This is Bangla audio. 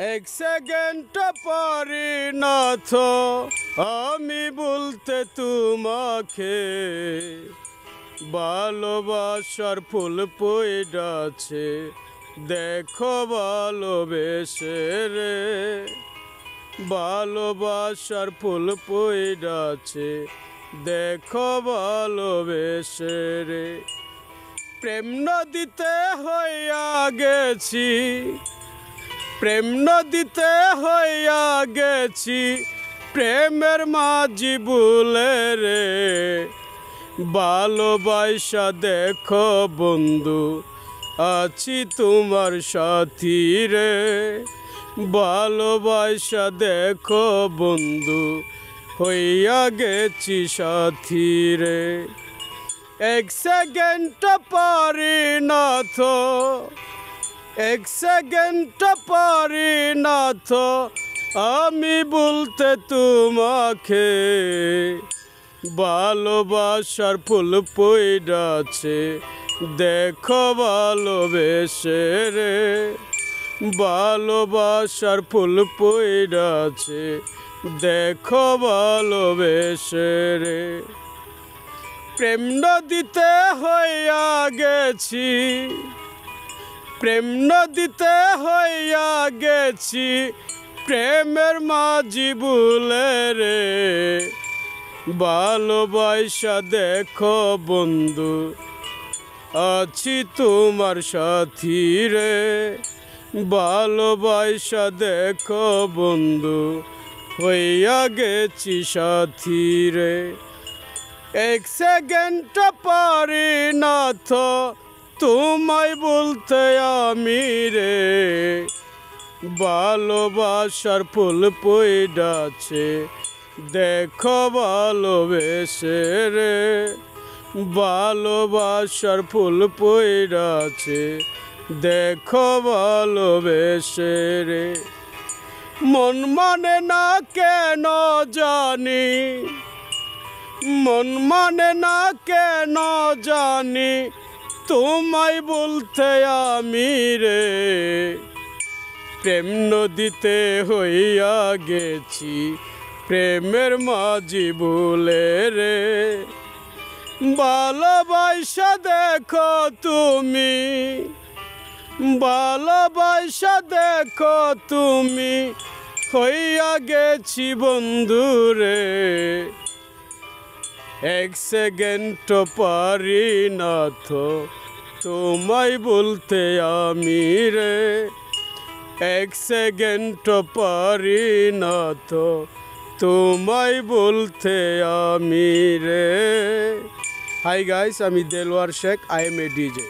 এক সেকেন্ড পরিণত আমি বলতে তোমাকে ভালোবাসার ফুল পইড়াছে দেখো ভালোবেসে রে ভালোবাসার ফুল পইড়াছে দেখো ভালোবেসে রে প্রেম নদীতে হইয়া গেছি প্রেম নদীতে হইয়া গেছি প্রেমের মাঝি ভুলে রে ভালোবাসা দেখো বন্ধু আছি তোমার সাথী রে ভালোবাসা দেখো বন্ধু হইয়া গেছি সাথী রে এক সেকেন্ড পরিণত এক সেকেন্ড পরিণত আমি বলতে তোমাকে ভালোবাসার ফুল পইড়াছে দেখো ভালোবেসে রে ভালোবাসার ফুল পইড়াছে দেখো ভালোবেসে রে প্রেম নদীতে হইয়া গেছি প্রেম নদীতে হইয়া গেছি প্রেমের মাঝি ভুলে রে ভালোবাসা দেখো বন্ধু আছি তোমার সাথী রে ভালোবাসা দেখো বন্ধু হইয়া গেছি সাথী রে এক সেকেন্ড পরিণত তোমায় বলতে আমি রে ভালোবাসার ফুল পইড়াছে দেখো ভালোবেসে রে ভালোবাসার ফুল পইড়াছে দেখো ভালোবেসে রে মন মানে না কেন জানি মন মানে না কেন জানি তোমায় বলতে আমি রে প্রেম নদীতে হইয়া গেছি প্রেমের মাঝি ভুলে রে ভালোবাসা দেখো তুমি ভালোবাসা দেখো তুমি হইয়া গেছি বন্ধু রে এক সেকেন্ড পরিণত তোমায় বলতে আমি রে এক সেকেন্ড পরিণত তোমায় বলতে আমি রে হাই গাইস আমি Delwar Sheikh I M A DJ